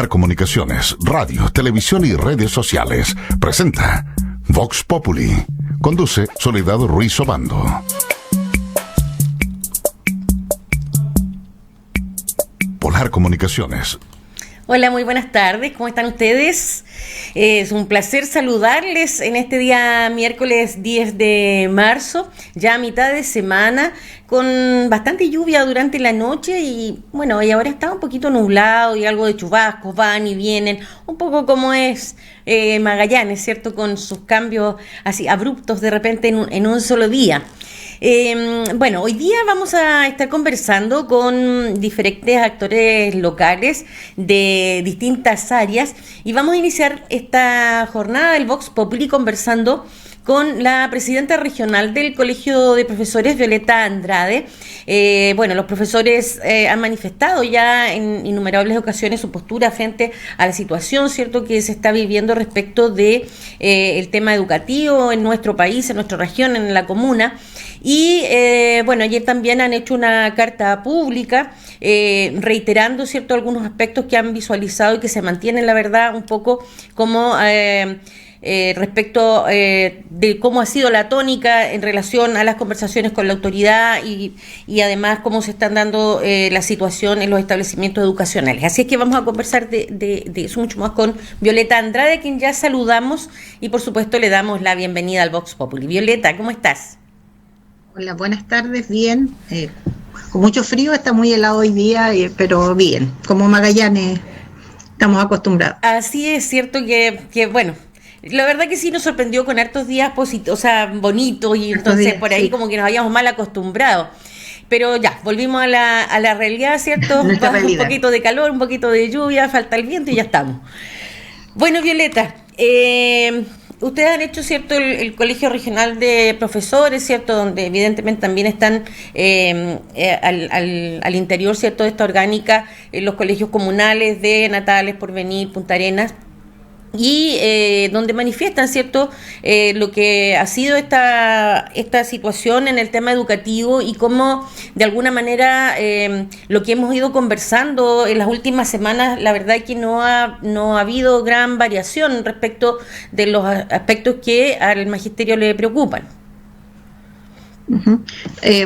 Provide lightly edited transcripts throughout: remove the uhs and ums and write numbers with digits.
Polar Comunicaciones, radio, televisión y redes sociales presenta Vox Populi. Conduce Soledad Ruiz Obando. Polar Comunicaciones. Hola, muy buenas tardes, ¿cómo están ustedes? Es un placer saludarles en este día miércoles 10 de marzo, ya a mitad de semana, con bastante lluvia durante la noche y bueno, y ahora está un poquito nublado y algo de chubascos, van y vienen, un poco como es Magallanes, ¿cierto? Con sus cambios así abruptos de repente en un solo día. Bueno, hoy día vamos a estar conversando con diferentes actores locales de distintas áreas y vamos a iniciar esta jornada del Vox Populi conversando con la presidenta regional del Colegio de Profesores, Violeta Andrade. Bueno, los profesores han manifestado ya en innumerables ocasiones su postura frente a la situación, ¿cierto?, que se está viviendo respecto de el tema educativo en nuestro país, en nuestra región, en la comuna. Y bueno, ayer también han hecho una carta pública reiterando, ¿cierto?, algunos aspectos que han visualizado y que se mantienen, la verdad, un poco como respecto de cómo ha sido la tónica en relación a las conversaciones con la autoridad y además cómo se están dando la situación en los establecimientos educacionales. Así es que vamos a conversar de eso mucho más con Violeta Andrade, a quien ya saludamos y por supuesto le damos la bienvenida al Vox Populi. Violeta, ¿cómo estás? Hola, buenas tardes, bien. Con mucho frío, está muy helado hoy día, pero bien, como Magallanes estamos acostumbrados. Así es, cierto que bueno, la verdad que sí nos sorprendió con hartos días positivos, o sea, bonitos, y entonces días, por ahí sí, como que nos habíamos mal acostumbrado. Pero ya, volvimos a la realidad, ¿cierto? Un poquito de calor, un poquito de lluvia, falta el viento y ya estamos. Bueno, Violeta, ustedes han hecho, ¿cierto?, el Colegio Regional de Profesores, ¿cierto?, donde evidentemente también están al interior, ¿cierto?, de esta orgánica, los colegios comunales de Natales, Porvenir, Punta Arenas, y donde manifiestan, ¿cierto?, lo que ha sido esta situación en el tema educativo y cómo, de alguna manera, lo que hemos ido conversando en las últimas semanas, la verdad es que no ha habido gran variación respecto de los aspectos que al magisterio le preocupan.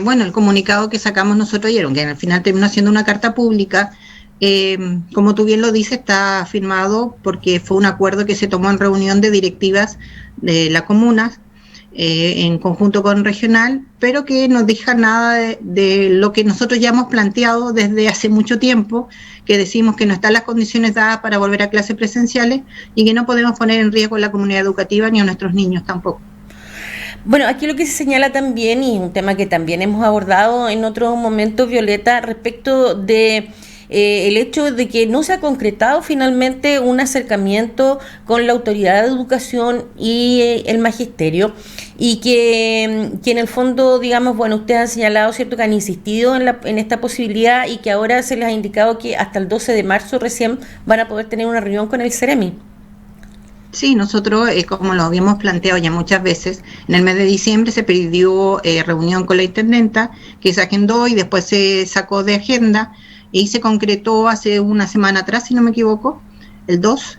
Bueno, el comunicado que sacamos nosotros ayer, que al final terminó siendo una carta pública, como tú bien lo dices, está firmado porque fue un acuerdo que se tomó en reunión de directivas de las comunas en conjunto con regional, pero que no deja nada de lo que nosotros ya hemos planteado desde hace mucho tiempo, que decimos que no están las condiciones dadas para volver a clases presenciales y que no podemos poner en riesgo a la comunidad educativa ni a nuestros niños tampoco. Bueno, aquí lo que se señala también, y es un tema que también hemos abordado en otros momentos, Violeta, respecto de el hecho de que no se ha concretado finalmente un acercamiento con la autoridad de educación y el magisterio, y que en el fondo, digamos, bueno, ustedes han señalado, ¿cierto?, que han insistido en esta posibilidad y que ahora se les ha indicado que hasta el 12 de marzo recién van a poder tener una reunión con el Ceremi. Sí, nosotros, como lo habíamos planteado ya muchas veces, en el mes de diciembre se pidió reunión con la intendenta, que se agendó y después se sacó de agenda, y se concretó hace una semana atrás, si no me equivoco, el 2,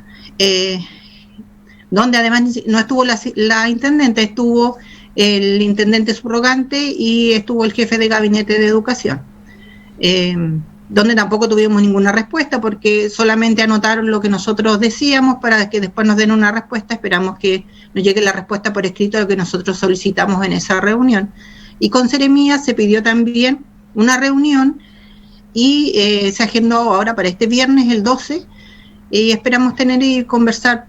donde además no estuvo la intendente, estuvo el intendente subrogante y estuvo el jefe de gabinete de educación, donde tampoco tuvimos ninguna respuesta porque solamente anotaron lo que nosotros decíamos para que después nos den una respuesta. Esperamos que nos llegue la respuesta por escrito de lo que nosotros solicitamos en esa reunión. Y con Seremía se pidió también una reunión y se agendó ahora para este viernes, el 12, y esperamos tener y conversar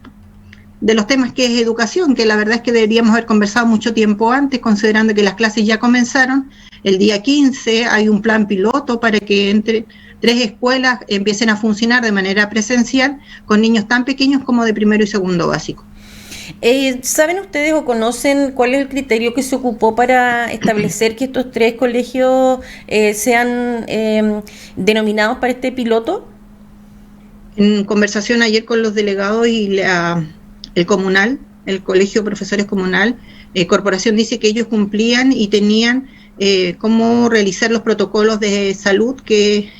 de los temas que es educación, que la verdad es que deberíamos haber conversado mucho tiempo antes, considerando que las clases ya comenzaron. El día 15 hay un plan piloto para que entre 3 escuelas empiecen a funcionar de manera presencial con niños tan pequeños como de primero y segundo básico. ¿Saben ustedes o conocen cuál es el criterio que se ocupó para establecer que estos 3 colegios sean denominados para este piloto? En conversación ayer con los delegados y el comunal, el Colegio de Profesores Comunal, Corporación dice que ellos cumplían y tenían cómo realizar los protocolos de salud que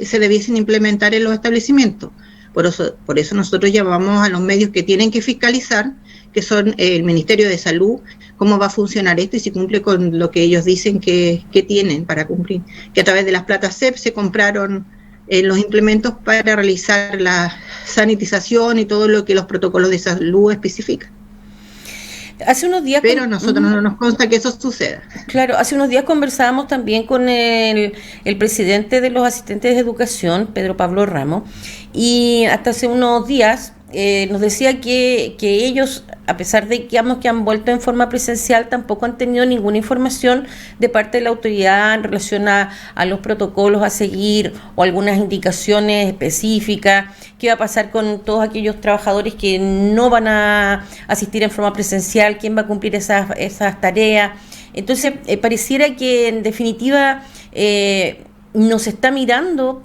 se debiesen implementar en los establecimientos. Por eso nosotros llamamos a los medios que tienen que fiscalizar, que son el Ministerio de Salud, cómo va a funcionar esto y si cumple con lo que ellos dicen que tienen para cumplir. Que a través de las platas CEP se compraron los implementos para realizar la sanitización y todo lo que los protocolos de salud especifican. Hace unos días, pero a nosotros no nos consta que eso suceda. Claro, hace unos días conversábamos también con el presidente de los asistentes de educación, Pedro Pablo Ramos, y hasta hace unos días nos decía que ellos, a pesar de que han vuelto en forma presencial, tampoco han tenido ninguna información de parte de la autoridad en relación a los protocolos a seguir o algunas indicaciones específicas. ¿Qué va a pasar con todos aquellos trabajadores que no van a asistir en forma presencial? ¿Quién va a cumplir esas tareas? Entonces, pareciera que en definitiva nos está mirando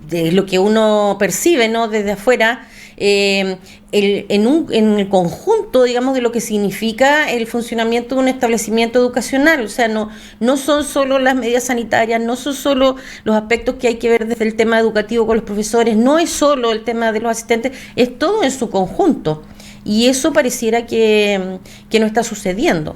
de lo que uno percibe, ¿no?, desde afuera, en el conjunto, digamos, de lo que significa el funcionamiento de un establecimiento educacional. O sea, no son solo las medidas sanitarias, no son solo los aspectos que hay que ver desde el tema educativo con los profesores, no es solo el tema de los asistentes, es todo en su conjunto. Y eso pareciera que no está sucediendo.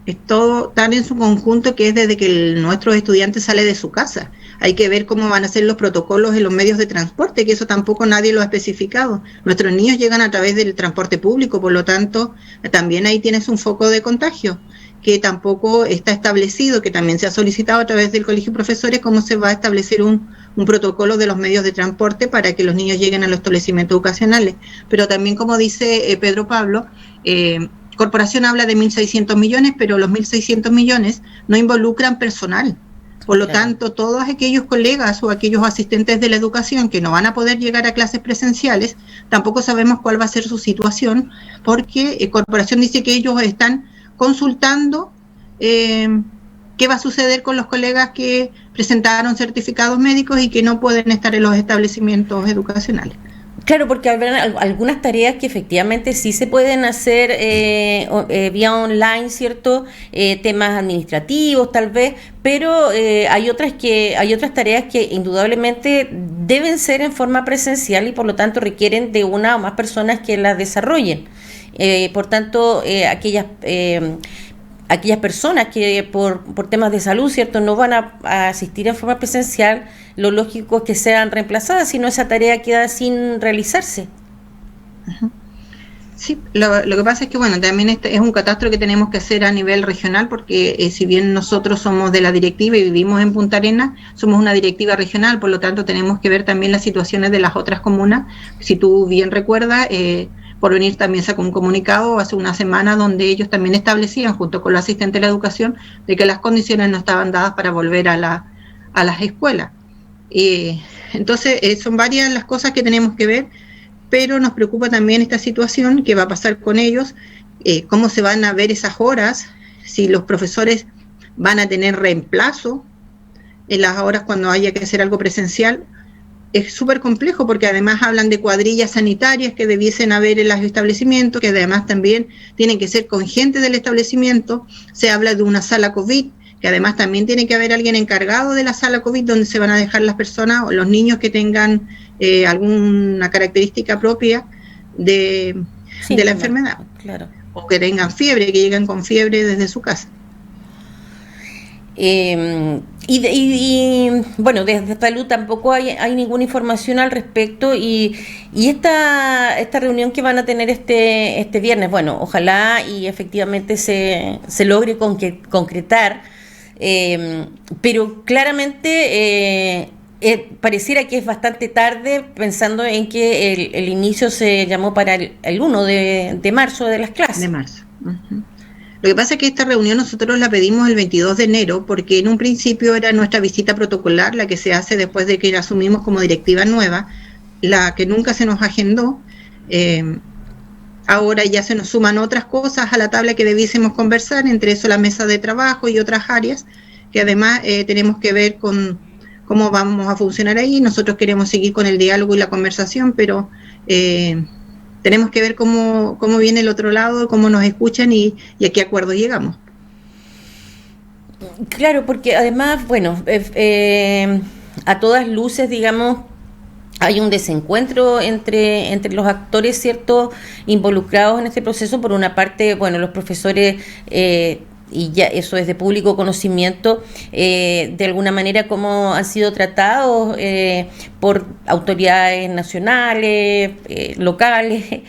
Es todo tan en su conjunto que es desde que nuestro estudiante sale de su casa. Hay que ver cómo van a ser los protocolos en los medios de transporte, que eso tampoco nadie lo ha especificado. Nuestros niños llegan a través del transporte público, por lo tanto, también ahí tienes un foco de contagio, que tampoco está establecido, que también se ha solicitado a través del Colegio de Profesores cómo se va a establecer un protocolo de los medios de transporte para que los niños lleguen a los establecimientos educacionales. Pero también, como dice Pedro Pablo, Corporación habla de 1.600 millones, pero los 1.600 millones no involucran personal. Por lo tanto, todos aquellos colegas o aquellos asistentes de la educación que no van a poder llegar a clases presenciales, tampoco sabemos cuál va a ser su situación, porque Corporación dice que ellos están consultando qué va a suceder con los colegas que presentaron certificados médicos y que no pueden estar en los establecimientos educacionales. Claro, porque habrá algunas tareas que efectivamente sí se pueden hacer vía online, ¿cierto? Temas administrativos tal vez, pero hay otras tareas que indudablemente deben ser en forma presencial y por lo tanto requieren de una o más personas que las desarrollen. Por tanto, aquellas personas que por temas de salud, ¿cierto?, no van a asistir en forma presencial, lo lógico es que sean reemplazadas, si no esa tarea queda sin realizarse. Sí, lo que pasa es que, bueno, también es un catastro que tenemos que hacer a nivel regional, porque si bien nosotros somos de la directiva y vivimos en Punta Arenas, somos una directiva regional, por lo tanto tenemos que ver también las situaciones de las otras comunas. Si tú bien recuerdas, Porvenir también sacó un comunicado hace una semana donde ellos también establecían, junto con los asistentes de la educación, de que las condiciones no estaban dadas para volver a las escuelas. Entonces, son varias las cosas que tenemos que ver, pero nos preocupa también esta situación, qué va a pasar con ellos, cómo se van a ver esas horas, si los profesores van a tener reemplazo en las horas cuando haya que hacer algo presencial. Es súper complejo porque además hablan de cuadrillas sanitarias que debiesen haber en los establecimientos, que además también tienen que ser con gente del establecimiento. Se habla de una sala COVID, que además también tiene que haber alguien encargado de la sala COVID donde se van a dejar las personas o los niños que tengan alguna característica propia de la enfermedad. Claro. O que tengan fiebre, que lleguen con fiebre desde su casa. Bueno, desde salud tampoco hay ninguna información al respecto y esta reunión que van a tener este viernes, bueno, ojalá y efectivamente se logre concretar, pero claramente pareciera que es bastante tarde, pensando en que el inicio se llamó para el 1 de marzo de las clases. De marzo. Uh-huh. Lo que pasa es que esta reunión nosotros la pedimos el 22 de enero porque en un principio era nuestra visita protocolar, la que se hace después de que la asumimos como directiva nueva, la que nunca se nos agendó. Ahora ya se nos suman otras cosas a la tabla que debiésemos conversar, entre eso la mesa de trabajo y otras áreas, que además tenemos que ver con cómo vamos a funcionar ahí. Nosotros queremos seguir con el diálogo y la conversación, pero tenemos que ver cómo viene el otro lado, cómo nos escuchan y a qué acuerdos llegamos. Claro, porque además, bueno, a todas luces, digamos, hay un desencuentro entre los actores, ¿cierto?, involucrados en este proceso. Por una parte, bueno, los profesores, y ya eso es de público conocimiento, de alguna manera cómo han sido tratados por autoridades nacionales, locales.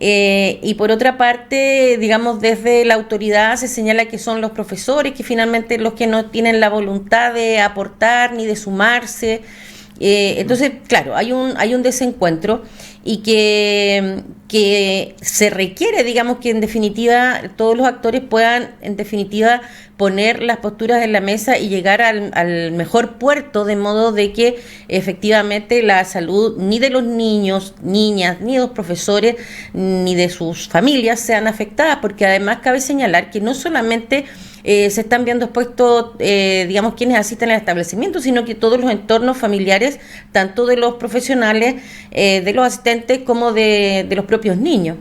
Y por otra parte, digamos, desde la autoridad se señala que son los profesores que finalmente los que no tienen la voluntad de aportar ni de sumarse. Entonces, claro, hay un desencuentro y que se requiere, digamos, que en definitiva todos los actores puedan, en definitiva, poner las posturas en la mesa y llegar al mejor puerto, de modo de que efectivamente la salud ni de los niños, niñas, ni de los profesores, ni de sus familias sean afectadas, porque además cabe señalar que no solamente se están viendo expuestos, digamos, quienes asisten al establecimiento, sino que todos los entornos familiares, tanto de los profesionales, de los asistentes, como de los propios niños.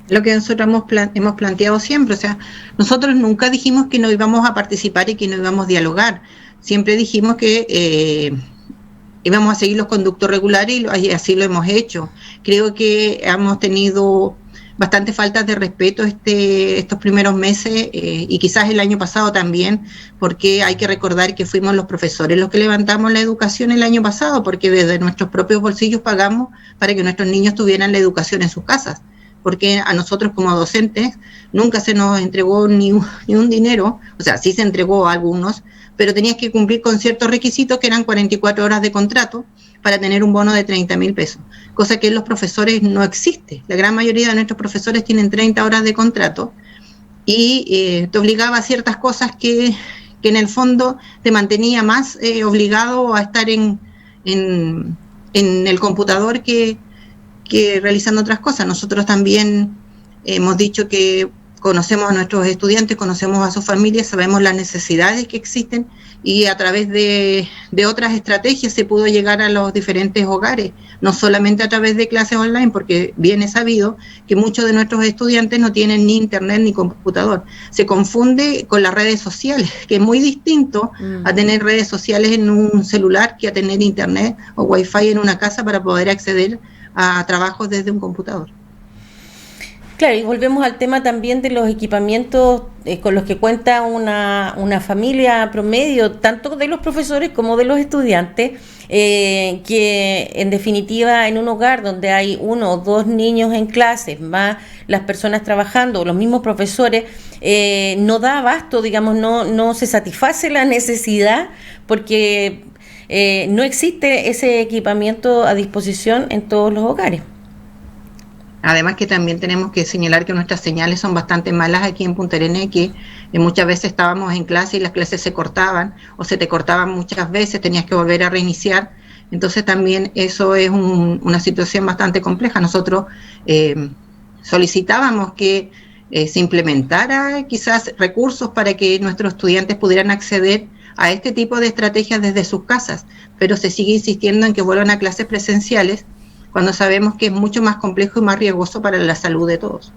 Lo que nosotros hemos planteado siempre, o sea, nosotros nunca dijimos que no íbamos a participar y que no íbamos a dialogar, siempre dijimos que íbamos a seguir los conductos regulares y así lo hemos hecho. Creo que hemos tenido bastante faltas de respeto estos primeros meses y quizás el año pasado también, porque hay que recordar que fuimos los profesores los que levantamos la educación el año pasado, porque desde nuestros propios bolsillos pagamos para que nuestros niños tuvieran la educación en sus casas, porque a nosotros como docentes nunca se nos entregó ni un dinero, o sea, sí se entregó a algunos, pero tenías que cumplir con ciertos requisitos que eran 44 horas de contrato para tener un bono de 30.000 pesos, cosa que en los profesores no existe. La gran mayoría de nuestros profesores tienen 30 horas de contrato y te obligaba a ciertas cosas que en el fondo te mantenía más obligado a estar en el computador que realizando otras cosas. Nosotros también hemos dicho que conocemos a nuestros estudiantes, conocemos a sus familias, sabemos las necesidades que existen y a través de otras estrategias se pudo llegar a los diferentes hogares, no solamente a través de clases online, porque bien es sabido que muchos de nuestros estudiantes no tienen ni internet ni computador. Se confunde con las redes sociales, que es muy distinto a tener redes sociales en un celular que a tener internet o wifi en una casa para poder acceder a trabajos desde un computador. Claro, y volvemos al tema también de los equipamientos con los que cuenta una familia promedio, tanto de los profesores como de los estudiantes, que en definitiva en un hogar donde hay 1 o 2 niños en clases, más las personas trabajando, los mismos profesores, no da abasto, digamos, no se satisface la necesidad porque no existe ese equipamiento a disposición en todos los hogares. Además que también tenemos que señalar que nuestras señales son bastante malas aquí en Punta Arenas, que muchas veces estábamos en clase y las clases se cortaban o se te cortaban muchas veces, tenías que volver a reiniciar. Entonces también eso es una situación bastante compleja. Nosotros solicitábamos que se implementara quizás recursos para que nuestros estudiantes pudieran acceder a este tipo de estrategias desde sus casas, pero se sigue insistiendo en que vuelvan a clases presenciales cuando sabemos que es mucho más complejo y más riesgoso para la salud de todos.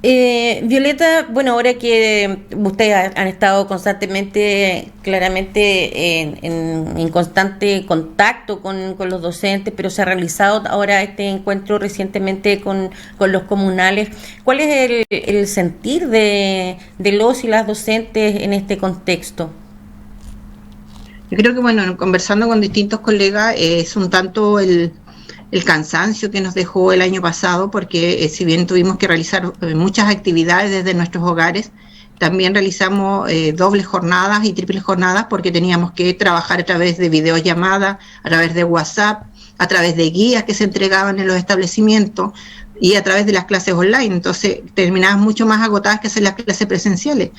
Violeta, bueno, ahora que ustedes han estado constantemente, claramente en constante contacto con los docentes, pero se ha realizado ahora este encuentro recientemente con los comunales, ¿cuál es el sentir de los y las docentes en este contexto? Yo creo que, bueno, conversando con distintos colegas, es un tanto el cansancio que nos dejó el año pasado, porque si bien tuvimos que realizar muchas actividades desde nuestros hogares, también realizamos dobles jornadas y triples jornadas porque teníamos que trabajar a través de videollamadas, a través de WhatsApp, a través de guías que se entregaban en los establecimientos y a través de las clases online. Entonces terminabas mucho más agotadas que hacer las clases presenciales.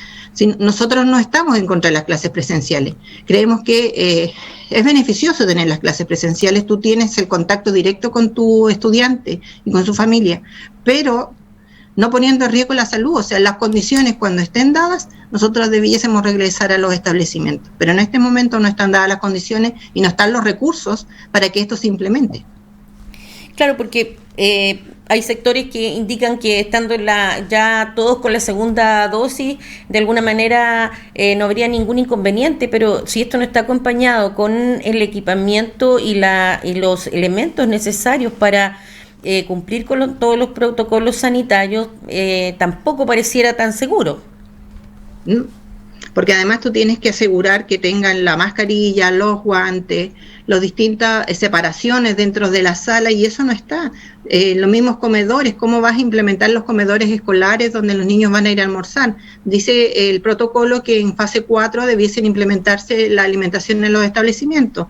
Nosotros no estamos en contra de las clases presenciales, creemos que es beneficioso tener las clases presenciales, tú tienes el contacto directo con tu estudiante y con su familia, pero no poniendo en riesgo la salud. O sea, las condiciones cuando estén dadas, nosotros debiésemos regresar a los establecimientos, pero en este momento no están dadas las condiciones y no están los recursos para que esto se implemente. Claro, porque hay sectores que indican que estando ya todos con la segunda dosis, de alguna manera no habría ningún inconveniente, pero si esto no está acompañado con el equipamiento y los elementos necesarios para cumplir con todos los protocolos sanitarios, tampoco pareciera tan seguro. Porque además tú tienes que asegurar que tengan la mascarilla, los guantes, las distintas separaciones dentro de la sala, y eso no está. Los mismos comedores, ¿cómo vas a implementar los comedores escolares donde los niños van a ir a almorzar? Dice el protocolo que en fase 4 debiesen implementarse la alimentación en los establecimientos.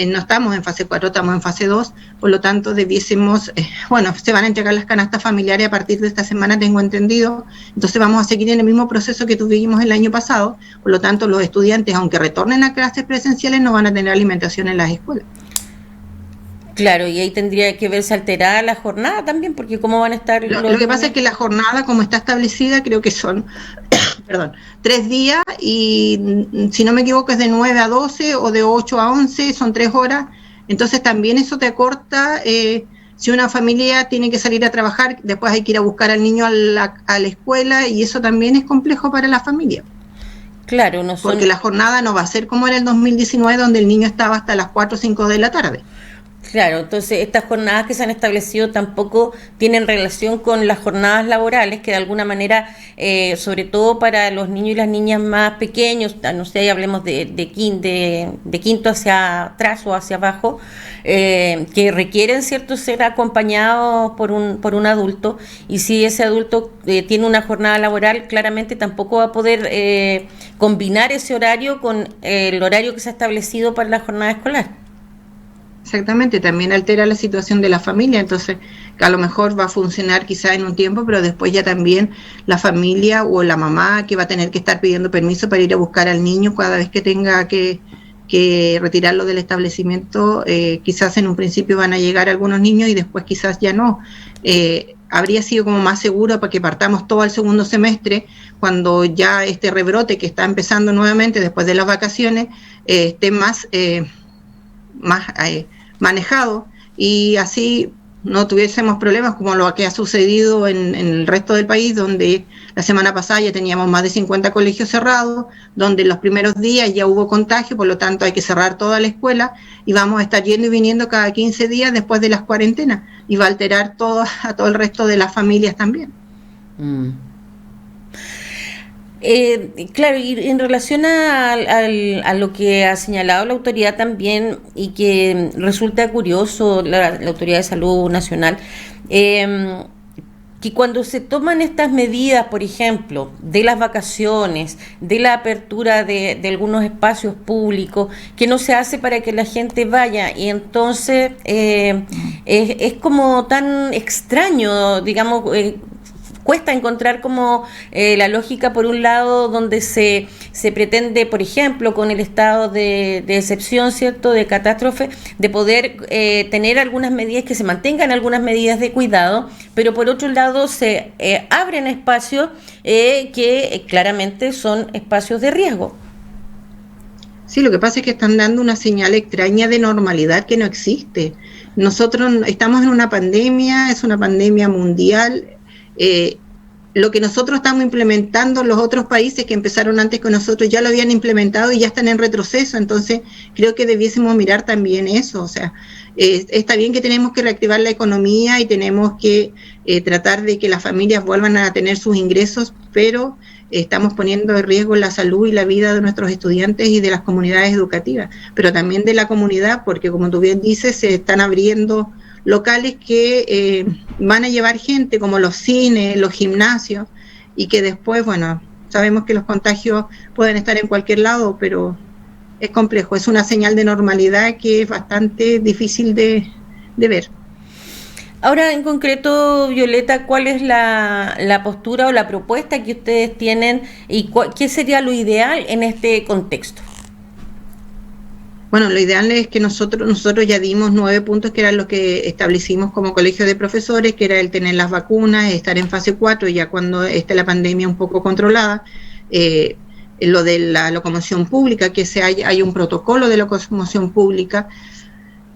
No estamos en fase 4, estamos en fase 2, por lo tanto debiésemos, se van a entregar las canastas familiares a partir de esta semana, tengo entendido, entonces vamos a seguir en el mismo proceso que tuvimos el año pasado, por lo tanto los estudiantes, aunque retornen a clases presenciales, no van a tener alimentación en las escuelas. Claro, y ahí tendría que verse alterada la jornada también, porque cómo van a estar... Lo que pasa es que la jornada, como está establecida, creo que son 3 días, y si no me equivoco es de 9 a 12 o de 8 a 11, son 3 horas, entonces también eso te acorta. Si una familia tiene que salir a trabajar, después hay que ir a buscar al niño a la escuela, y eso también es complejo para la familia. Claro, porque la jornada no va a ser como era el 2019, donde el niño estaba hasta las 4 o 5 de la tarde. Claro, entonces estas jornadas que se han establecido tampoco tienen relación con las jornadas laborales, que de alguna manera, sobre todo para los niños y las niñas más pequeños, no sé, ahí hablemos de quinto hacia atrás o hacia abajo, que requieren, ¿cierto?, ser acompañados por un adulto, y si ese adulto tiene una jornada laboral, claramente tampoco va a poder combinar ese horario con el horario que se ha establecido para la jornada escolar. Exactamente, también altera la situación de la familia, entonces que a lo mejor va a funcionar quizá en un tiempo, pero después ya también la familia o la mamá que va a tener que estar pidiendo permiso para ir a buscar al niño cada vez que tenga que retirarlo del establecimiento, quizás en un principio van a llegar algunos niños y después quizás ya no. Habría sido como más seguro para que partamos todo el segundo semestre, cuando ya este rebrote que está empezando nuevamente después de las vacaciones esté más manejado, y así no tuviésemos problemas como lo que ha sucedido en el resto del país, donde la semana pasada ya teníamos más de 50 colegios cerrados, donde los primeros días ya hubo contagio, por lo tanto hay que cerrar toda la escuela, y vamos a estar yendo y viniendo cada 15 días después de las cuarentenas, y va a alterar a todo el resto de las familias también. Claro, y en relación a lo que ha señalado la autoridad también, y que resulta curioso, la Autoridad de Salud Nacional, que cuando se toman estas medidas, por ejemplo, de las vacaciones, de la apertura de algunos espacios públicos, que no se hace para que la gente vaya, y entonces es como tan extraño, digamos, cuesta encontrar como la lógica, por un lado, donde se pretende, por ejemplo, con el estado de excepción, ¿cierto?, de catástrofe, de poder tener algunas medidas, que se mantengan algunas medidas de cuidado, pero por otro lado se abren espacios que claramente son espacios de riesgo. Sí, lo que pasa es que están dando una señal extraña de normalidad que no existe. Nosotros estamos en una pandemia, es una pandemia mundial. Lo que nosotros estamos implementando, los otros países que empezaron antes con nosotros ya lo habían implementado y ya están en retroceso, entonces creo que debiésemos mirar también eso. O sea, está bien que tenemos que reactivar la economía y tenemos que tratar de que las familias vuelvan a tener sus ingresos, pero estamos poniendo en riesgo la salud y la vida de nuestros estudiantes y de las comunidades educativas, pero también de la comunidad, porque como tú bien dices, se están abriendo locales que van a llevar gente, como los cines, los gimnasios, y que después, bueno, sabemos que los contagios pueden estar en cualquier lado, pero es complejo, es una señal de normalidad que es bastante difícil de ver. Ahora, en concreto, Violeta, ¿cuál es la postura o la propuesta que ustedes tienen, y qué sería lo ideal en este contexto? Bueno, lo ideal es que nosotros ya dimos 9 puntos, que eran los que establecimos como colegio de profesores, que era el tener las vacunas, estar en fase 4, ya cuando esté la pandemia un poco controlada, lo de la locomoción pública, que hay un protocolo de locomoción pública,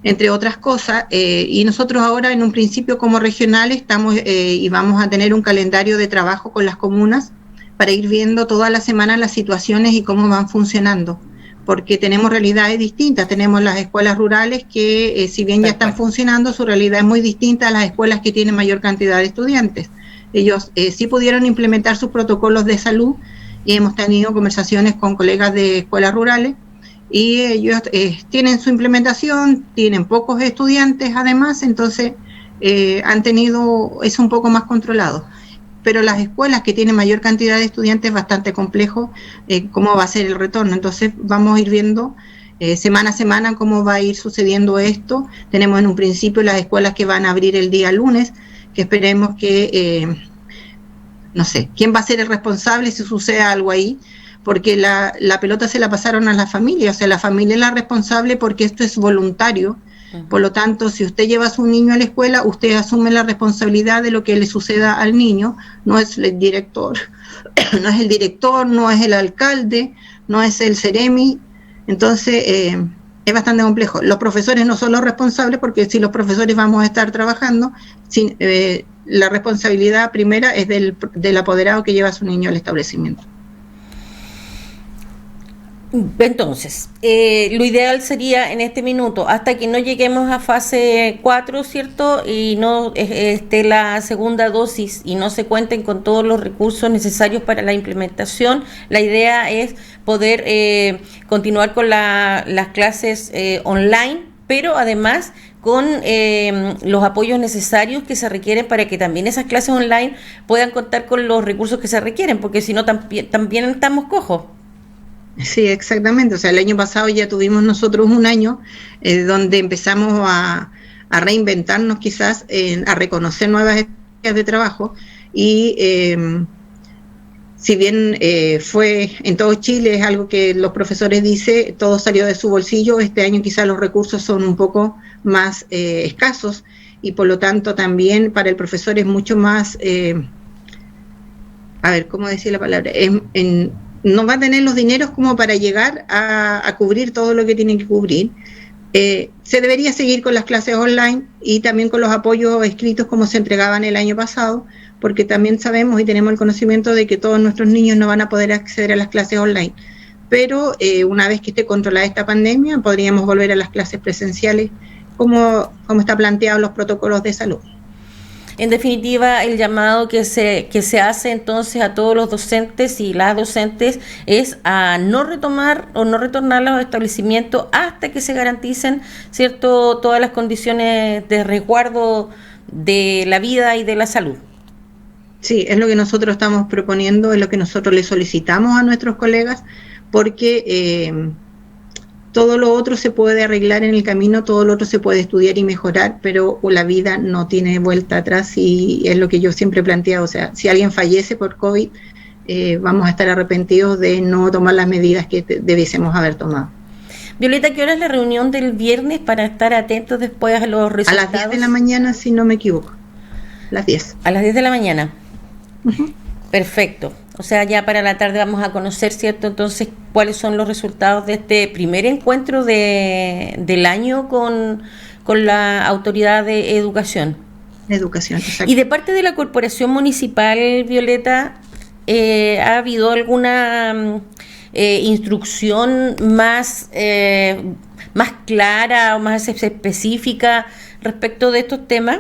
entre otras cosas, y nosotros ahora en un principio como regional estamos y vamos a tener un calendario de trabajo con las comunas para ir viendo todas las semanas las situaciones y cómo van funcionando, porque tenemos realidades distintas. Tenemos las escuelas rurales que si bien ya están funcionando, su realidad es muy distinta a las escuelas que tienen mayor cantidad de estudiantes. Ellos sí pudieron implementar sus protocolos de salud y hemos tenido conversaciones con colegas de escuelas rurales y ellos tienen su implementación, tienen pocos estudiantes además, entonces han tenido eso un poco más controlado. Pero las escuelas que tienen mayor cantidad de estudiantes es bastante complejo cómo va a ser el retorno. Entonces vamos a ir viendo semana a semana cómo va a ir sucediendo esto. Tenemos en un principio las escuelas que van a abrir el día lunes, que esperemos que, no sé, quién va a ser el responsable si sucede algo ahí, porque la pelota se la pasaron a la familia, o sea, la familia es la responsable porque esto es voluntario. Por lo tanto, si usted lleva a su niño a la escuela, usted asume la responsabilidad de lo que le suceda al niño, no es el director, no es el alcalde, no es el Ceremi. Entonces, es bastante complejo. Los profesores no son los responsables, porque si los profesores vamos a estar trabajando, la responsabilidad primera es del apoderado que lleva a su niño al establecimiento. Entonces, lo ideal sería en este minuto, hasta que no lleguemos a fase 4, ¿cierto? Y no esté la segunda dosis y no se cuenten con todos los recursos necesarios para la implementación, la idea es poder continuar con las clases online, pero además con los apoyos necesarios que se requieren para que también esas clases online puedan contar con los recursos que se requieren, porque si no también estamos cojos. Sí, exactamente. O sea, el año pasado ya tuvimos nosotros un año donde empezamos a reinventarnos quizás, a reconocer nuevas estrategias de trabajo y si bien fue en todo Chile, es algo que los profesores dicen, todo salió de su bolsillo, este año quizás los recursos son un poco más escasos y por lo tanto también para el profesor es mucho más, ¿cómo decir la palabra? No va a tener los dineros como para llegar a cubrir todo lo que tienen que cubrir. Se debería seguir con las clases online y también con los apoyos escritos como se entregaban el año pasado, porque también sabemos y tenemos el conocimiento de que todos nuestros niños no van a poder acceder a las clases online. Pero una vez que esté controlada esta pandemia, podríamos volver a las clases presenciales como está planteado en los protocolos de salud. En definitiva, el llamado que se hace entonces a todos los docentes y las docentes es a no retomar o no retornar a los establecimientos hasta que se garanticen, ¿cierto?, todas las condiciones de resguardo de la vida y de la salud. Sí, es lo que nosotros estamos proponiendo, es lo que nosotros le solicitamos a nuestros colegas, porque todo lo otro se puede arreglar en el camino, todo lo otro se puede estudiar y mejorar, pero la vida no tiene vuelta atrás y es lo que yo siempre he planteado. O sea, si alguien fallece por COVID, vamos a estar arrepentidos de no tomar las medidas que debiésemos haber tomado. Violeta, ¿qué hora es la reunión del viernes para estar atentos después a los resultados? A las 10 de la mañana, si no me equivoco. Las 10. A las 10 de la mañana. Uh-huh. Perfecto. O sea, ya para la tarde vamos a conocer, ¿cierto? Entonces, ¿cuáles son los resultados de este primer encuentro del año con la Autoridad de Educación? Educación, exacto. Y de parte de la Corporación Municipal, Violeta, ¿ha habido alguna instrucción más clara o más específica respecto de estos temas?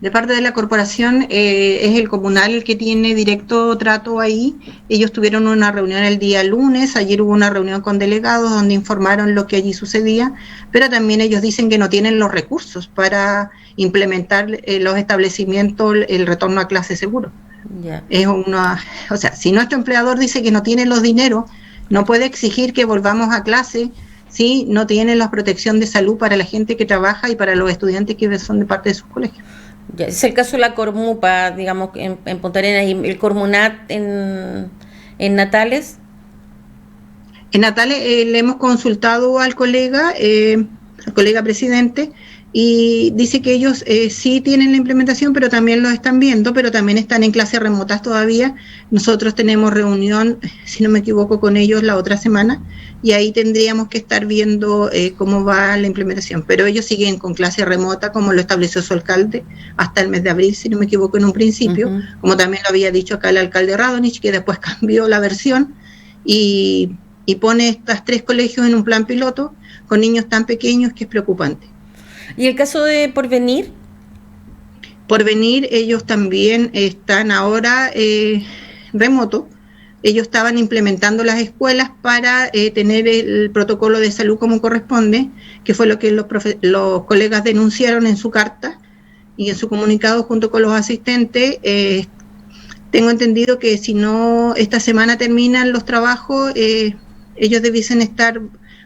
De parte de la corporación, es el comunal el que tiene directo trato ahí. Ellos tuvieron una reunión el día lunes, ayer hubo una reunión con delegados donde informaron lo que allí sucedía, pero también ellos dicen que no tienen los recursos para implementar los establecimientos, el retorno a clase seguro. Yeah. O sea, si nuestro empleador dice que no tiene los dineros, no puede exigir que volvamos a clase si no tiene la protección de salud para la gente que trabaja y para los estudiantes que son de parte de sus colegios. Es el caso de la Cormupa, digamos, en Punta Arenas, y el Cormunat en Natales. En Natales le hemos consultado al colega presidente, y dice que ellos sí tienen la implementación, pero también lo están viendo, pero también están en clases remotas todavía. Nosotros tenemos reunión, si no me equivoco, con ellos la otra semana, y ahí tendríamos que estar viendo cómo va la implementación. Pero ellos siguen con clase remota, como lo estableció su alcalde, hasta el mes de abril, si no me equivoco, en un principio, como también lo había dicho acá el alcalde Radonich, que después cambió la versión y pone estos 3 colegios en un plan piloto con niños tan pequeños que es preocupante. ¿Y el caso de Porvenir? Porvenir, ellos también están ahora remoto. Ellos estaban implementando las escuelas para tener el protocolo de salud como corresponde, que fue lo que los colegas denunciaron en su carta y en su comunicado junto con los asistentes. Tengo entendido que si no esta semana terminan los trabajos, ellos debiesen estar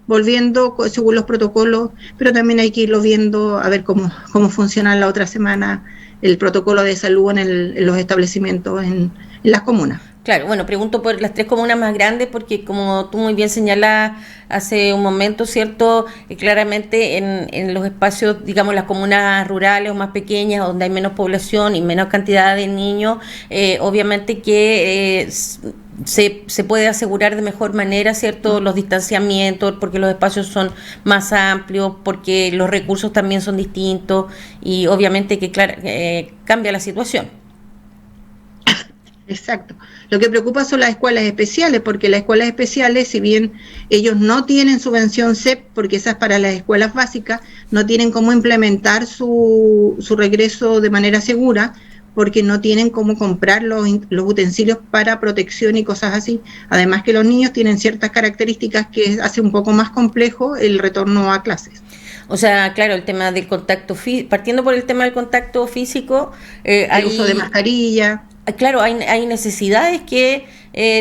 volviendo según los protocolos, pero también hay que irlo viendo a ver cómo funciona la otra semana el protocolo de salud en los establecimientos en las comunas. Claro, bueno, pregunto por las 3 comunas más grandes porque como tú muy bien señalas hace un momento, ¿cierto? Claramente en los espacios, digamos, las comunas rurales o más pequeñas, donde hay menos población y menos cantidad de niños, obviamente que se puede asegurar de mejor manera, ¿cierto? Los distanciamientos, porque los espacios son más amplios, porque los recursos también son distintos y obviamente que cambia la situación. Exacto. Lo que preocupa son las escuelas especiales, porque las escuelas especiales, si bien ellos no tienen subvención CEP, porque esa es para las escuelas básicas, no tienen cómo implementar su regreso de manera segura, porque no tienen cómo comprar los utensilios para protección y cosas así. Además que los niños tienen ciertas características que hace un poco más complejo el retorno a clases. O sea, claro, el tema del contacto partiendo por el tema del contacto físico, el uso de mascarilla. Claro, hay necesidades que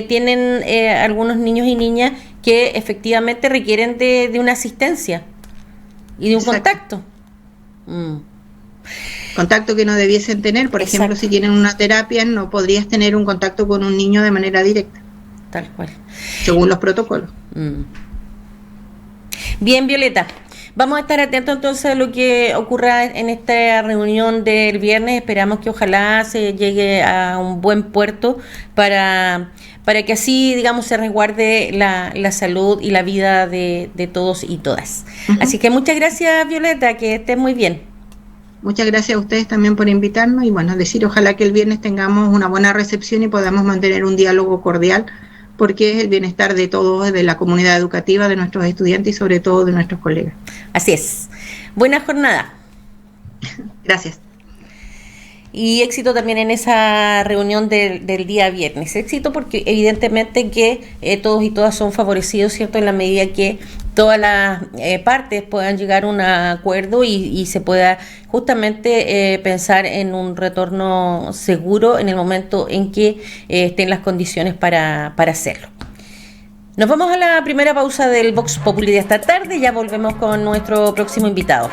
tienen algunos niños y niñas que efectivamente requieren de una asistencia y de un contacto. Contacto que no debiesen tener, por ejemplo, si tienen una terapia, no podrías tener un contacto con un niño de manera directa. Tal cual. Según los protocolos. Bien, Violeta. Vamos a estar atentos entonces a lo que ocurra en esta reunión del viernes. Esperamos que ojalá se llegue a un buen puerto para que así, digamos, se resguarde la salud y la vida de todos y todas. Así que muchas gracias, Violeta, que estés muy bien. Muchas gracias a ustedes también por invitarnos y bueno, decir ojalá que el viernes tengamos una buena recepción y podamos mantener un diálogo cordial, porque es el bienestar de todos, de la comunidad educativa, de nuestros estudiantes y sobre todo de nuestros colegas. Así es. Buena jornada. Gracias. Y éxito también en esa reunión del día viernes. Éxito porque evidentemente que todos y todas son favorecidos, ¿cierto? En la medida que todas las partes puedan llegar a un acuerdo y se pueda justamente pensar en un retorno seguro en el momento en que estén las condiciones para hacerlo. Nos vamos a la primera pausa del Vox Populi de esta tarde, ya volvemos con nuestro próximo invitado.